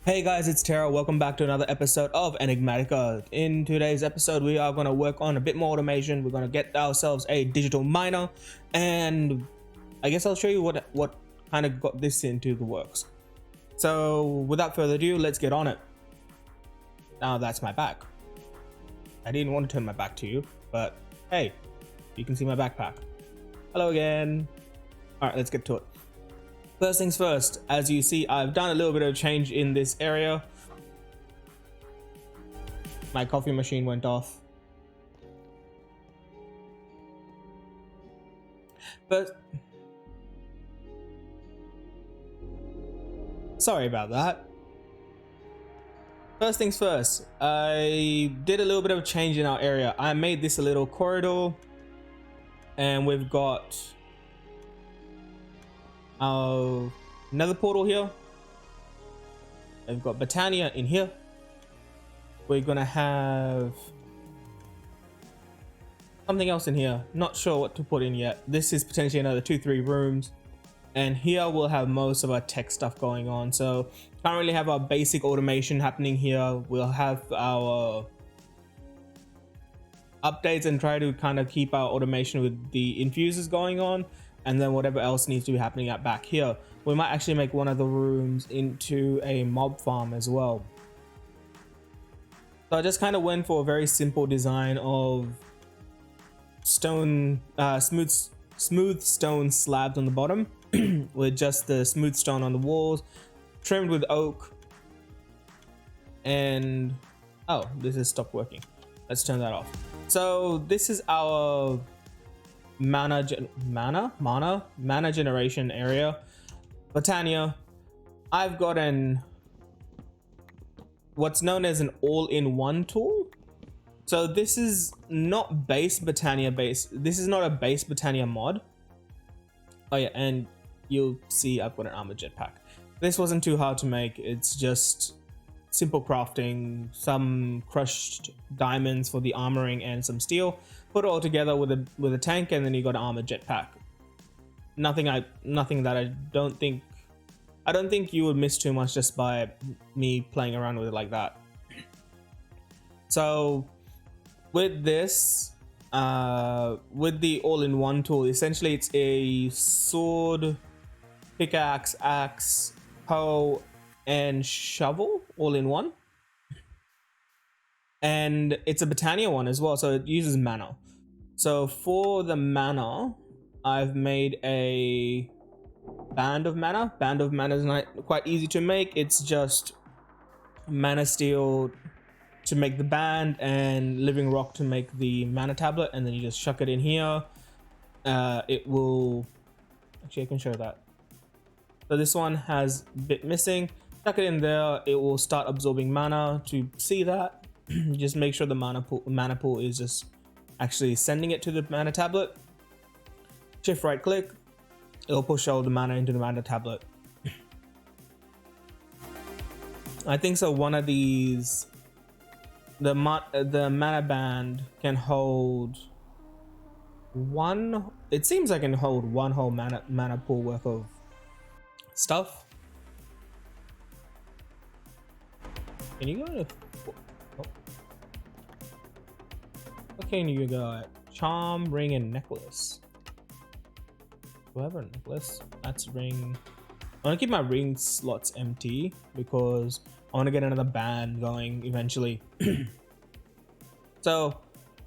Hey guys, it's Tara. Welcome back to another episode of Enigmatica. In today's episode, we are going to work on a bit more automation. We're going to get ourselves a digital miner, and I guess I'll show you what kind of got this into the works. So without further ado, let's get on it. Now that's my back. I didn't want to turn my back to you, but hey, you can see my backpack. Hello again. All right, let's get to it. First things first, as you see, I've done a little bit of change in this area. My coffee machine went off. But sorry about that. First things first, I did a little bit of a change in our area. I made this a little corridor, and we've got our nether portal here. We've got botania in here. We're gonna have something else in here, not sure what to put in yet. This is potentially another 2-3 rooms, and here we'll have most of our tech stuff going on. So currently have our basic automation happening here. We'll have our updates and try to kind of keep our automation with the infusers going on, and then whatever else needs to be happening at back here. We might actually make one of the rooms into a mob farm as well. So I just kind of went for a very simple design of stone, smooth stone slabs on the bottom with just the smooth stone on the walls, trimmed with oak. And oh, this has stopped working. Let's turn that off. So this is our mana generation area. Botania. I've got what's known as an all-in-one tool. So this is not base Botania base. This is not a base Botania mod. Oh yeah, and you'll see I've got an armor jetpack. This wasn't too hard to make. It's just simple crafting, some crushed diamonds for the armoring and some steel. Put it all together with a tank, and then you got an armor jetpack. Nothing that I don't think you would miss too much just by me playing around with it like that. So with this, with the all-in-one tool, essentially it's a sword, pickaxe, axe, hoe, and shovel all in one. And it's a Botania one as well, so it uses mana. So for the mana, I've made a band of mana. Band of mana is not quite easy to make. It's just mana steel to make the band and living rock to make the mana tablet, and then you just chuck it in here. It will actually, I can show that. So this one has a bit missing. Chuck it in there, it will start absorbing mana. To see that, just make sure the mana pool is just actually sending it to the mana tablet. Shift right click, it'll push all the mana into the mana tablet. I think so one of these, the mana band can hold one, it seems like it can hold one whole mana pool worth of stuff. Can you go to, what can you go at? Charm, ring, and necklace. Do I have a necklace? That's ring. I want to keep my ring slots empty because I want to get another band going eventually. So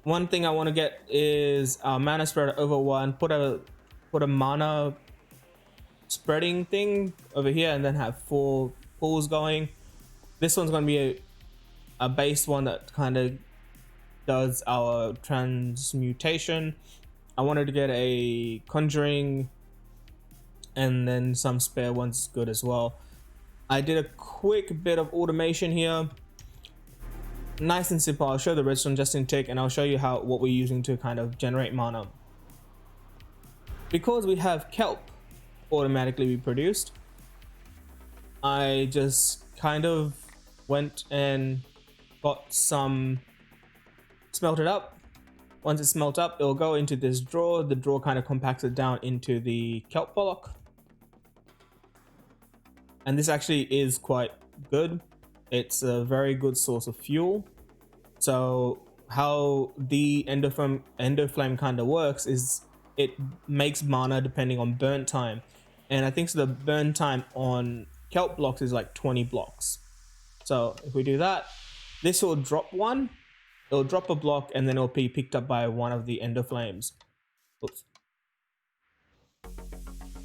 one thing I want to get is our mana spread over one. Put a mana spreading thing over here, and then have 4 pools going. This one's going to be a base one that kind of does our transmutation. I wanted to get a conjuring, and then some spare ones good as well. I did a quick bit of automation here, nice and simple. I'll show the redstone just in tick, and I'll show you what we're using to kind of generate mana. Because we have kelp automatically be produced, I just kind of went and got some smelted up. Once it's smelt up, it'll go into this drawer. The drawer kind of compacts it down into the kelp block. and this actually is quite good. It's a very good source of fuel. So how the endoflame kind of works is it makes mana depending on burn time, and I think so the burn time on kelp blocks is like 20 blocks. So if we do that, this will drop one, it'll drop a block, and then it'll be picked up by one of the endoflames. Oops.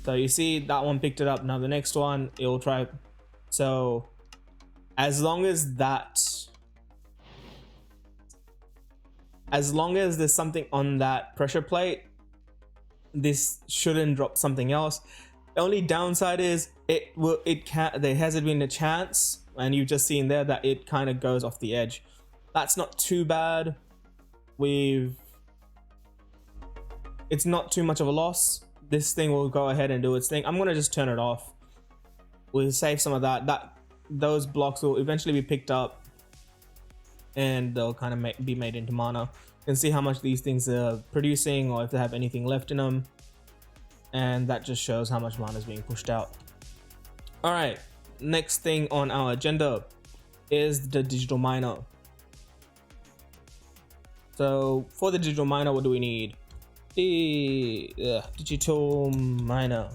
So you see that one picked it up. Now the next one, it'll try. So as long as there's something on that pressure plate, this shouldn't drop something else. The only downside is there hasn't been a chance, and you've just seen there that it kind of goes off the edge. That's not too bad. It's not too much of a loss. This thing will go ahead and do its thing. I'm gonna just turn it off. We'll save some of that. Those blocks will eventually be picked up, and they'll kind of be made into mana. You can see how much these things are producing, or if they have anything left in them, and that just shows how much mana is being pushed out. All right, next thing on our agenda is the digital miner. So for the digital miner, what do we need? The digital miner.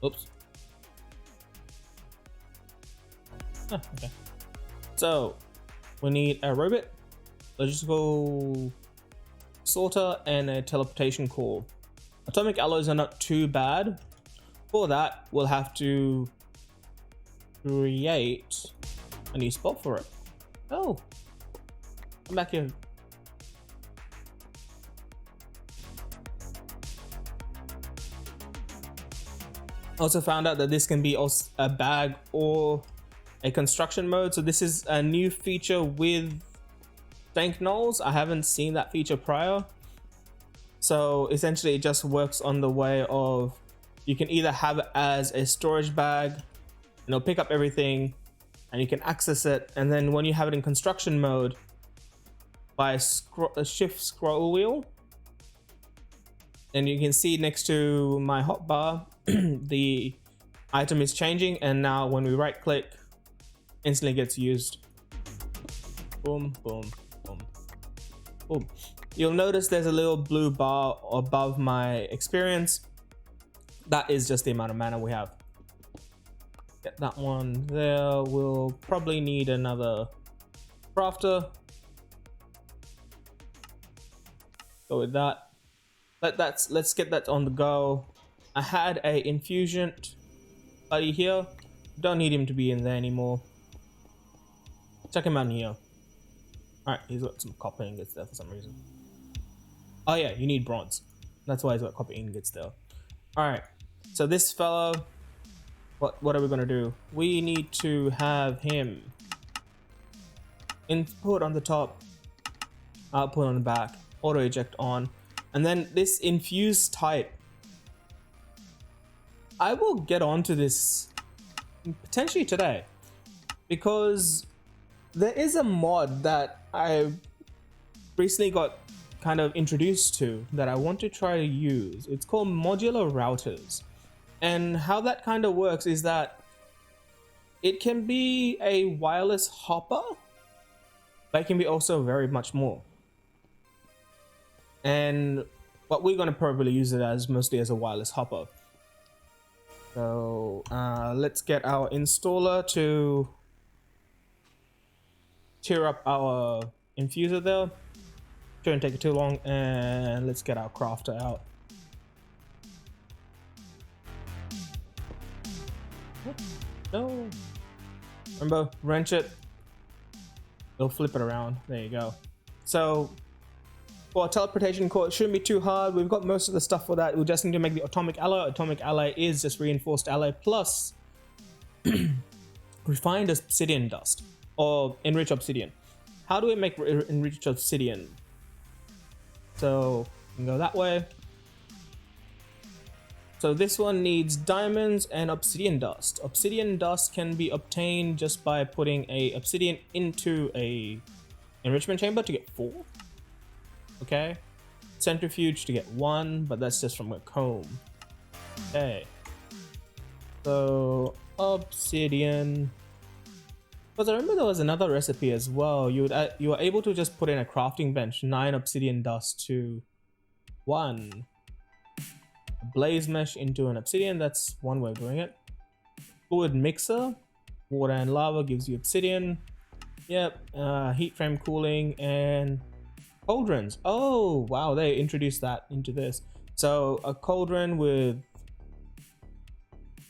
Oops. Okay. So we need a robot, logistical sorter, and a teleportation core. Atomic alloys are not too bad. For that, we'll have to create a new spot for it. Oh, come back here. Also found out that this can be also a bag or a construction mode. So this is a new feature with Dank Knolls. I haven't seen that feature prior. So essentially it just works on the way of, you can either have it as a storage bag and it'll pick up everything and you can access it, and then when you have it in construction mode, by a shift scroll wheel, and you can see next to my hotbar the item is changing, and now when we right click, instantly gets used. Boom, boom, boom, boom. You'll notice there's a little blue bar above my experience. That is just the amount of mana we have. Get that one there. We'll probably need another crafter. Go with that. Let's get that on the go. I had a infusion buddy here. Don't need him to be in there anymore. Check him out in here. Alright, he's got some copper ingots there for some reason. Oh yeah, you need bronze. That's why he's got copper ingots there. Alright, so this fellow, what are we gonna do? We need to have him input on the top, output on the back, auto eject on, and then this infuse type. I will get onto this potentially today, because there is a mod that I recently got kind of introduced to that I want to try to use. It's called modular routers, and how that kind of works is that it can be a wireless hopper, but it can be also very much more. And what we're going to probably use it as mostly as a wireless hopper. So let's get our installer to cheer up our infuser there. Shouldn't take it too long, and let's get our crafter out. No. Remember, wrench it. It'll flip it around. There you go. So for teleportation core, it shouldn't be too hard. We've got most of the stuff for that. We just need to make the atomic alloy. Atomic alloy is just reinforced alloy plus refined obsidian dust or enriched obsidian. How do we make enriched obsidian? So we can go that way. So this one needs diamonds and obsidian dust. Obsidian dust can be obtained just by putting a obsidian into a enrichment chamber to get 4. Okay, centrifuge to get 1, but that's just from a comb. Okay, so obsidian. Because I remember there was another recipe as well. You were able to just put in a crafting bench, 9 obsidian dust to 1 blaze mesh into an obsidian. That's one way of doing it. Fluid mixer, water and lava gives you obsidian. Yep, heat frame cooling and cauldrons. Oh wow, they introduced that into this. So a cauldron with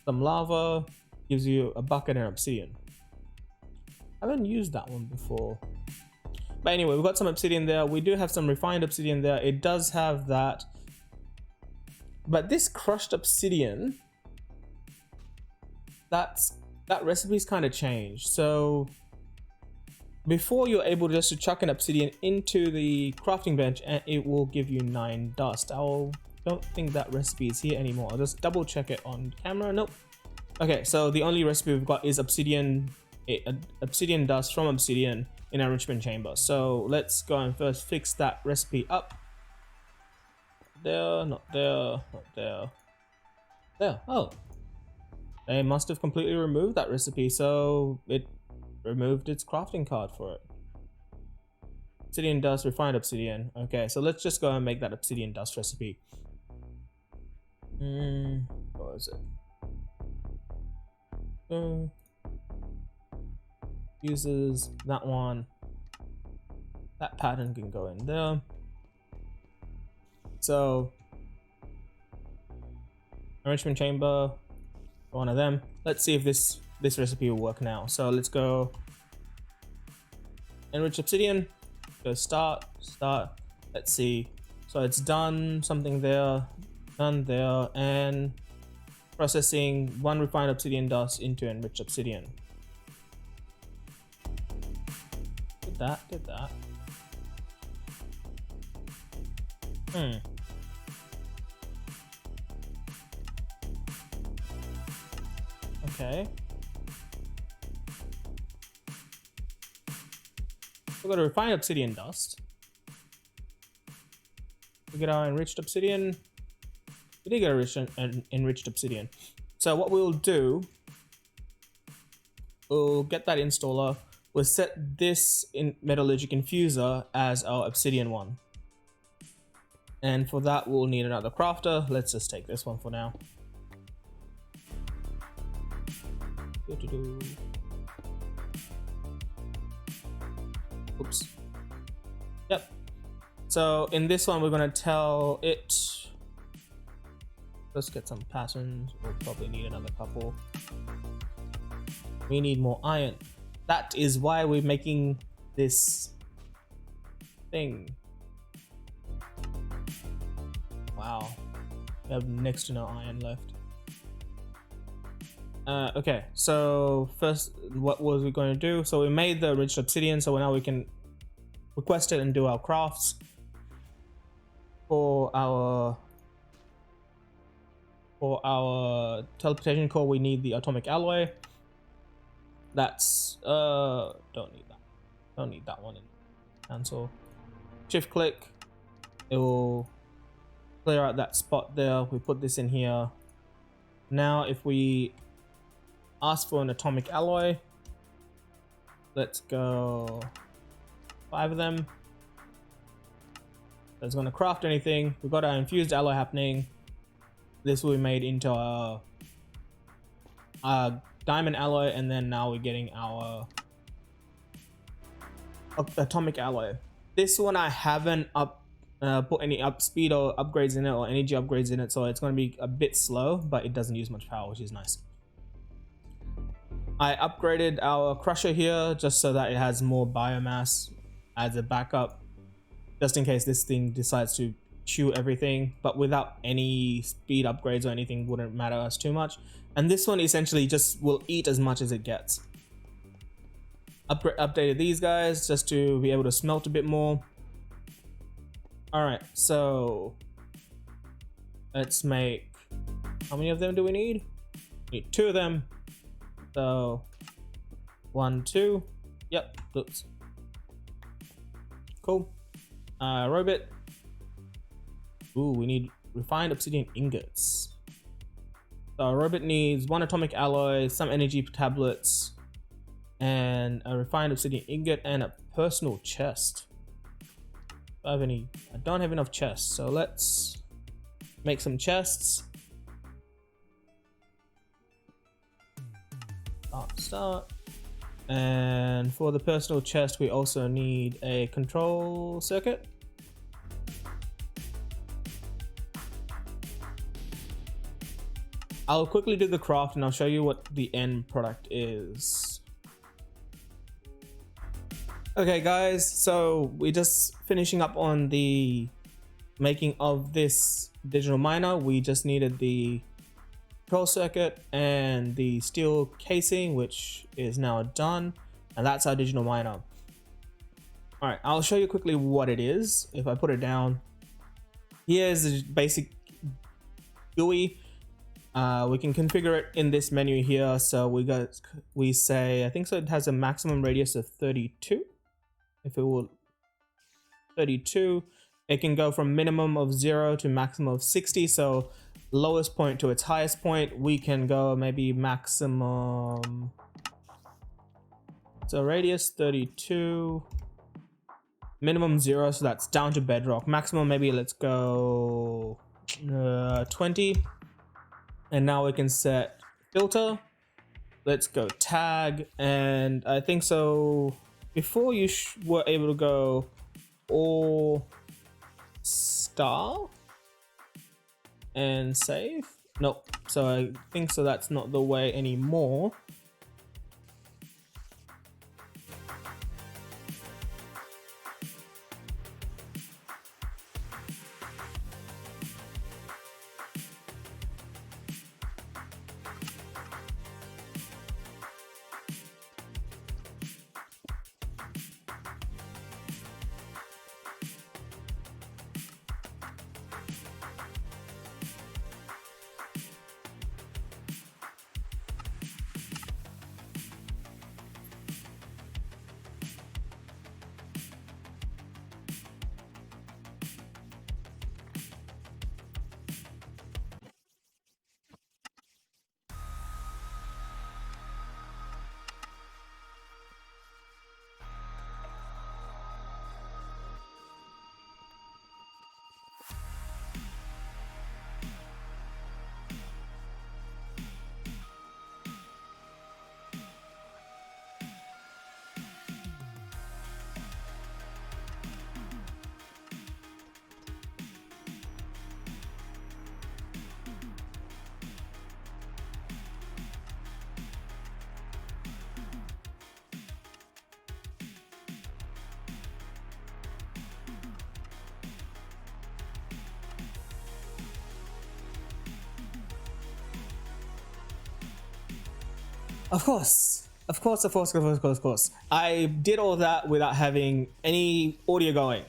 some lava gives you a bucket and obsidian. I haven't used that one before. But anyway, we've got some obsidian there. We do have some refined obsidian there. It does have that. But this crushed obsidian, that recipe's kind of changed. So before you're able just to chuck an obsidian into the crafting bench and it will give you 9 dust. I don't think that recipe is here anymore. I'll just double check it on camera. Nope. Okay, so the only recipe we've got is obsidian dust from obsidian in our enrichment chamber. So let's go and first fix that recipe up. There, not there, not there. There. Oh, they must have completely removed that recipe, so it removed its crafting card for it. Obsidian dust, refined obsidian. Okay, so let's just go and make that obsidian dust recipe. What is it? Uses that one. That pattern can go in there. So enrichment chamber, one of them. Let's see if this recipe will work now. So let's go enrich obsidian. Go start. Let's see. So it's done something there, done there, and processing 1 refined obsidian dust into enriched obsidian. Did that. Okay. We've got a refined obsidian dust. We get our enriched obsidian. We did get an enriched obsidian. So what we'll do, we'll get that installer. We'll set this in metallurgic infuser as our obsidian one. And for that, we'll need another crafter. Let's just take this one for now. Oops. Yep. So in this one, we're going to tell it. Let's get some patterns. We'll probably need another couple. We need more iron. That is why we're making this thing. Wow. We have next to no iron left. Okay, so first, what was we going to do? So we made the enriched obsidian, so now we can request it and do our crafts. For our teleportation core, we need the atomic alloy. That's don't need that one in cancel. Shift click, it will clear out that spot there. We put this in here. Now if we ask for an atomic alloy, let's go 5 of them. That's going to craft anything. We've got our infused alloy happening. This will be made into our diamond alloy, and then now we're getting our atomic alloy. This one I haven't put any speed or upgrades in it or energy upgrades in it, so it's going to be a bit slow, but it doesn't use much power, which is nice. I upgraded our crusher here just so that it has more biomass as a backup, just in case this thing decides to chew everything, but without any speed upgrades or anything wouldn't matter us too much. And this one essentially just will eat as much as it gets. Updated these guys just to be able to smelt a bit more. All right, so let's make, how many of them do we need? We need 2 of them. So 1, 2, yep, oops. Cool. Robot. Ooh, we need refined obsidian ingots. So our robot needs 1 atomic alloy, some energy tablets, and a refined obsidian ingot, and a personal chest. Do I have any? I don't have enough chests, so let's make some chests. Start. And for the personal chest, we also need a control circuit. I'll quickly do the craft and I'll show you what the end product is. Okay guys, so we're just finishing up on the making of this digital miner. We just needed the control circuit and the steel casing, which is now done, and that's our digital miner. All right, I'll show you quickly what it is. If I put it down, here's the basic GUI. We can configure it in this menu here. So we say, I think so it has a maximum radius of 32. If it will 32, it can go from minimum of 0 to maximum of 60. So lowest point to its highest point, we can go maybe maximum. So radius 32, minimum 0, so that's down to bedrock. Maximum, maybe let's go 20. And now we can set filter. Let's go tag, and I think so before you were able to go all star and save. Nope, so I think so that's not the way anymore. Of course. I did all that without having any audio going.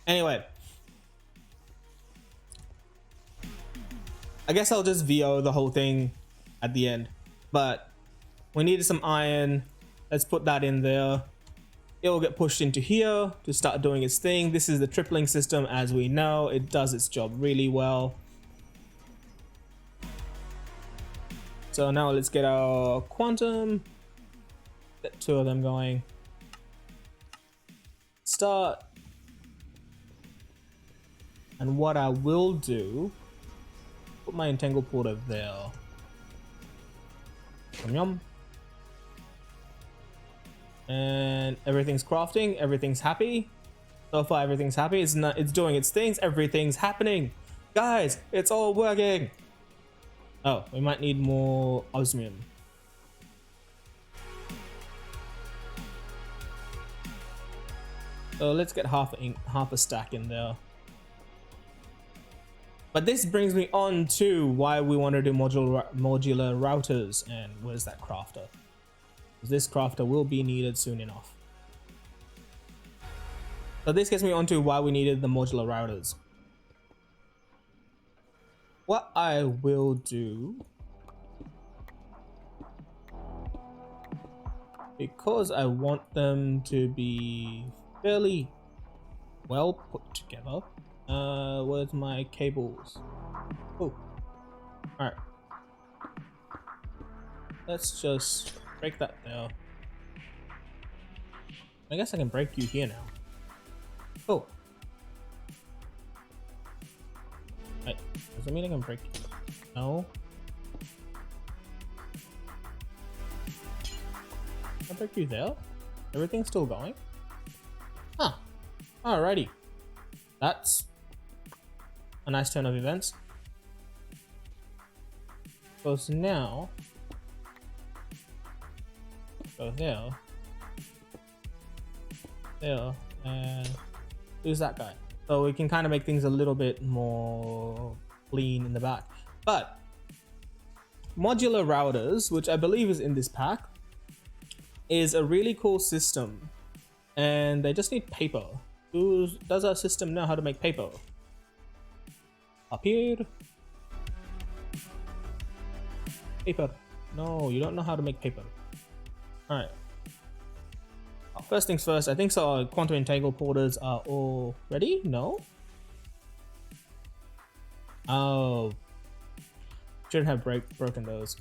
Anyway. I guess I'll just VO the whole thing at the end. But we needed some iron. Let's put that in there. It will get pushed into here to start doing its thing. This is the tripling system, as we know. It does its job really well. So now let's get our quantum. Get 2 of them going. Start. And what I will do, put my entangle port over there. Yum yum. And everything's crafting, everything's happy. So far everything's happy. It's doing its things, everything's happening. Guys, it's all working. Oh, we might need more osmium. So let's get half a stack in there. But this brings me on to why we want to do modular routers, and where's that crafter? This crafter will be needed soon enough. So this gets me on to why we needed the modular routers. What I will do, because I want them to be fairly well put together. Where's my cables? Oh, All right. Let's just break that there. I guess I can break you here now. Oh. Wait, does that mean I can break you? No. Can I break you there? Everything's still going? Huh. Alrighty. That's a nice turn of events. Because now, go there, and who's that guy? So we can kind of make things a little bit more clean in the back. But modular routers, which I believe is in this pack, is a really cool system, and they just need paper. Does our system know how to make paper? Up here. Paper. No, you don't know how to make paper. All right. First things first, I think so. Our quantum entangled porters are all ready. No. Oh, shouldn't have broken those.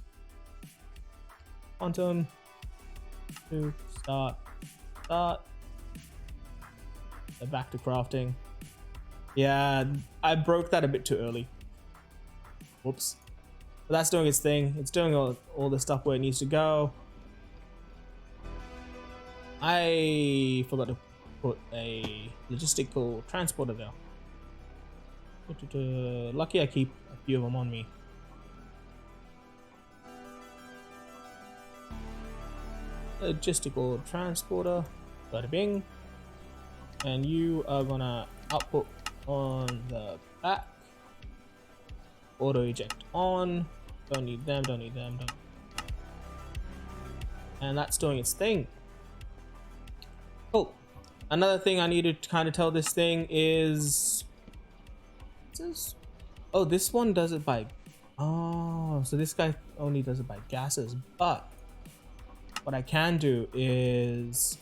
Quantum. To start. They're back to crafting. Yeah, I broke that a bit too early. Whoops. But that's doing its thing. It's doing all the stuff where it needs to go. I forgot to put a logistical transporter there. Lucky I keep a few of them on me. Logistical transporter. Bada bing. And you are gonna output on the back. Auto eject on. Don't need them, don't need them, don't. And that's doing its thing. Oh, another thing I need to kind of tell this thing is, oh, this one does it by, oh, so this guy only does it by gases. But what I can do is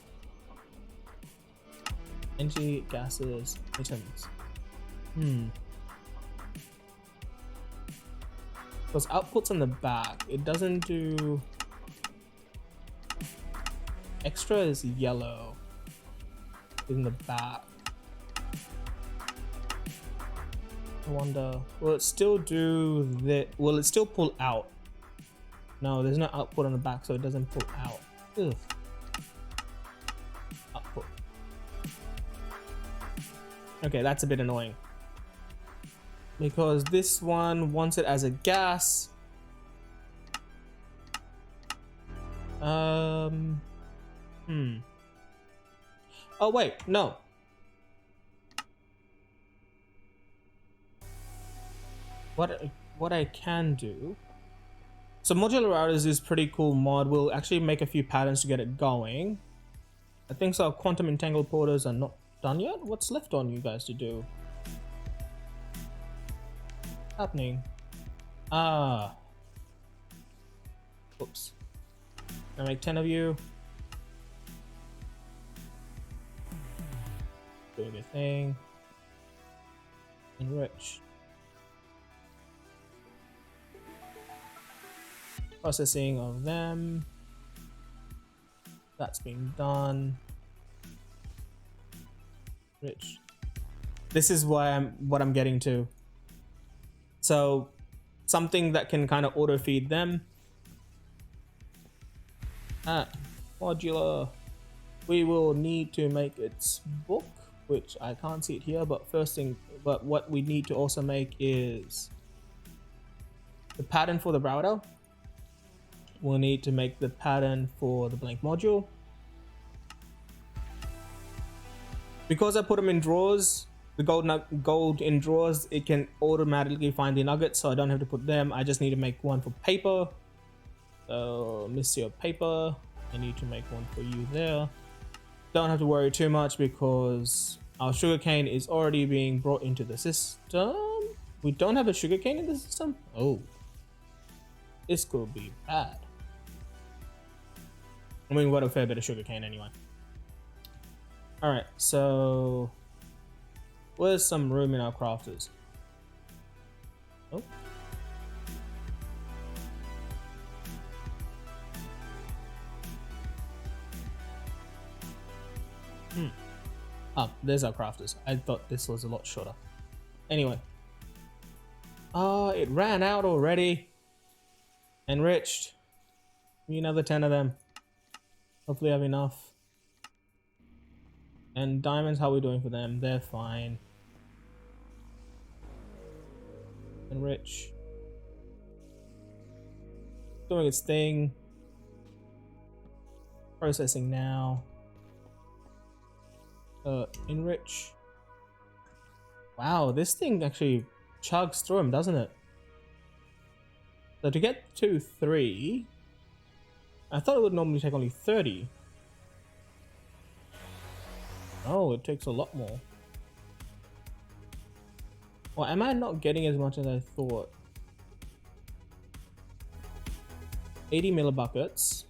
energy, gases, items. Because outputs on the back, it doesn't do. Extra is yellow in the back. I wonder, will it still do that? Will it still pull out? No, there's no output on the back, so it doesn't pull out. Ugh. Output. Okay, that's a bit annoying. Because this one wants it as a gas. Oh wait, no. What I can do. So modular routers is pretty cool mod. We'll actually make a few patterns to get it going. I think so. Quantum entangled porters are not done yet. What's left on you guys to do? Happening. Ah. Oops. I make 10 of you. Doing a thing. Enrich. Processing of them. That's being done. Rich. This is what I'm getting to. So something that can kind of auto feed them. Modular. We will need to make its book, which I can't see it here, but what we need to also make is the pattern for the router. We'll need to make the pattern for the blank module. Because I put them in drawers, the gold in drawers, it can automatically find the nuggets, so I don't have to put them. I just need to make one for paper. So miss your paper. I need to make one for you there. Don't have to worry too much because our sugarcane is already being brought into the system. We don't have a sugarcane in the system? Oh. This could be bad. I mean, we've got a fair bit of sugarcane anyway. Alright, so where's some room in our crafters? Oh. Oh, there's our crafters. I thought this was a lot shorter. Anyway. Oh, it ran out already. Enriched. Give me another 10 of them. Hopefully I have enough. And diamonds, how are we doing for them? They're fine. Enrich. Doing its thing. Processing now. Enrich. Wow, this thing actually chugs through them, doesn't it? So to get to 3, I thought it would normally take only 30. Oh, it takes a lot more. Well, am I not getting as much as I thought? 80 millibuckets.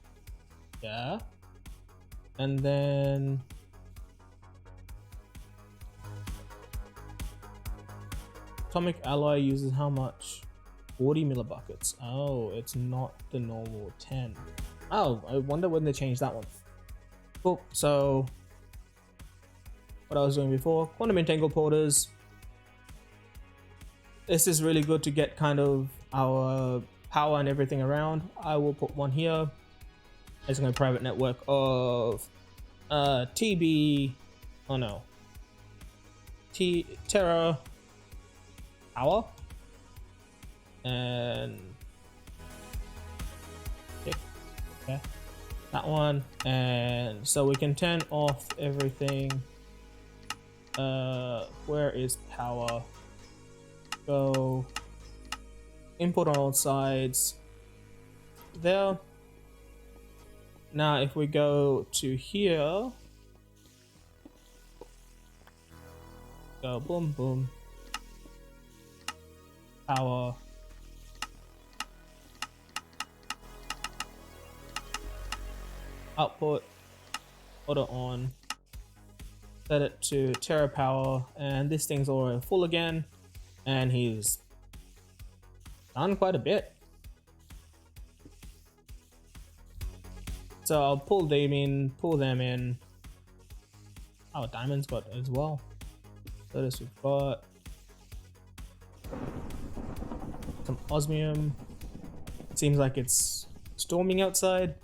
Yeah. And then atomic alloy uses how much? 40 millibuckets. Oh, it's not the normal 10. Oh, I wonder when they changed that one. Cool. So what I was doing before, quantum entangled porters. This is really good to get kind of our power and everything around. I will put one here. It's going to private network of TB. Oh no. Terra power. And okay, that one. And so we can turn off everything. Where is power? Go input on all sides there. Now if we go to here, go boom boom, power, output, auto on, set it to Terra power, and this thing's already full again, and he's done quite a bit. So I'll pull them in. Oh, diamonds got as well. So this we've got some osmium. It seems like it's storming outside.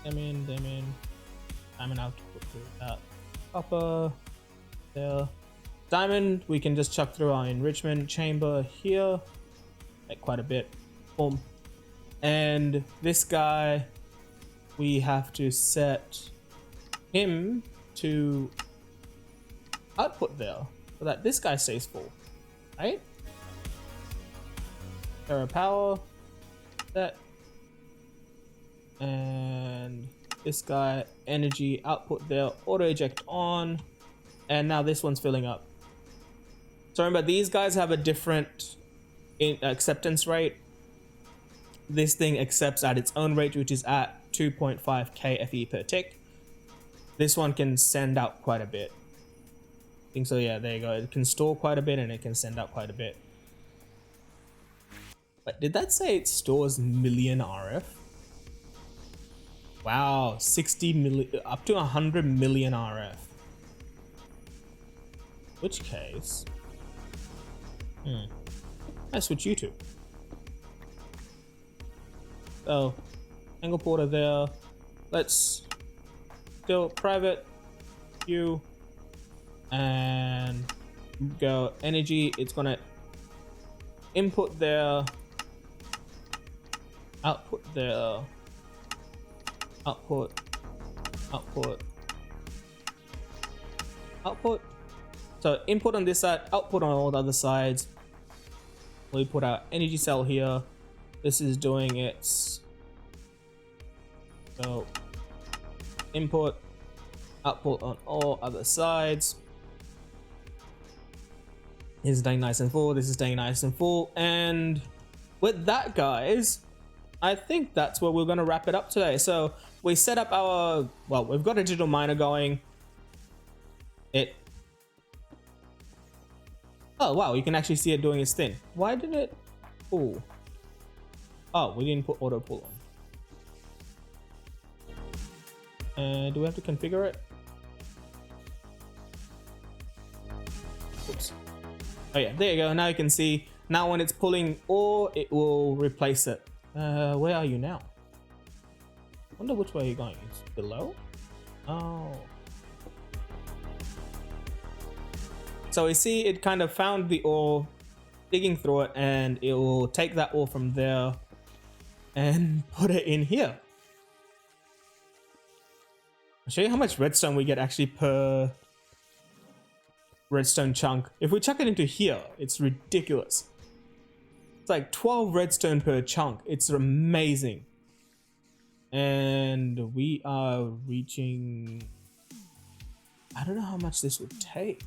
Them in. Diamond output through that. Copper there. Diamond we can just chuck through our enrichment chamber here. Like quite a bit. Boom. And this guy, we have to set him to output there so that this guy stays full, right? Terra power, set, and this guy energy output there, auto eject on, and now this one's filling up. So remember, these guys have a different acceptance rate. This thing accepts at its own rate, which is at 2.5 kFE per tick. This one can send out quite a bit. I think so. Yeah, there you go. It can store quite a bit and it can send out quite a bit. But did that say it stores million RF? Wow, 60 million, up to 100 million RF. Which case, I switch YouTube. So, angle porter there. Let's go private view and go energy. It's gonna input there, output there, output, output. So input on this side, output on all the other sides. We put our energy cell here. This is doing its so input, output on all other sides. This is staying nice and full. This is staying nice and full. And with that, guys, I think that's where we're going to wrap it up today. So we set up our, well, we've got a digital miner going. Oh wow, you can actually see it doing its thing. Why did it pull? Oh, we didn't put auto pull on. And do we have to configure it? Oops. Oh yeah, there you go. Now you can see, now when it's pulling ore, it will replace it. Where are you now? I wonder which way you're going. It's below? Oh. So we see it kind of found the ore, digging through it, and it will take that ore from there and put it in here. I'll show you how much redstone we get actually per redstone chunk. If we chuck it into here, it's ridiculous. It's like 12 redstone per chunk. It's amazing. And we are reaching, I don't know how much this would take.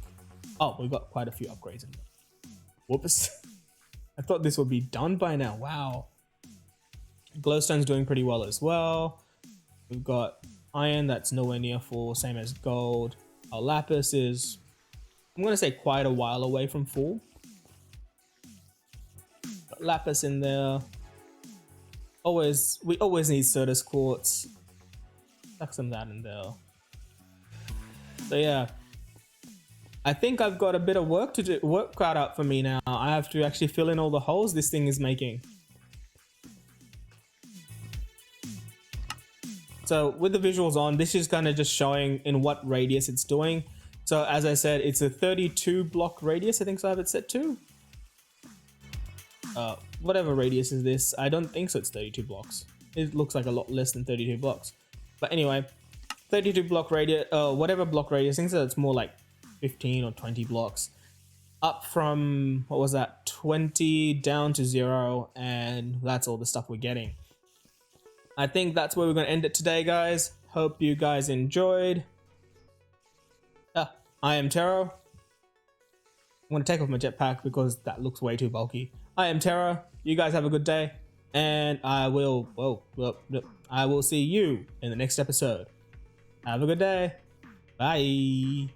Oh, we got quite a few upgrades in there. Whoops. I thought this would be done by now. Wow. Glowstone's doing pretty well as well. We've got iron that's nowhere near full, same as gold. Our lapis is, I'm gonna say, quite a while away from full. Got lapis in there. We always need Certus quartz. Stuck some of that in there. So yeah, I think I've got a bit of work to do, work cut out for me now. I have to actually fill in all the holes this thing is making. So with the visuals on, this is kind of just showing in what radius it's doing. So as I said, it's a 32 block radius. I think so I have it set to. Whatever radius is this, I don't think so it's 32 blocks. It looks like a lot less than 32 blocks. But anyway, 32 block radius, whatever block radius, I think so it's more like 15 or 20 blocks. Up from, what was that, 20 down to 0, and that's all the stuff we're getting. I think that's where we're going to end it today, guys. Hope you guys enjoyed. I am Tero. I'm going to take off my jetpack because that looks way too bulky. I am Tero. You guys have a good day. And I will see you in the next episode. Have a good day. Bye.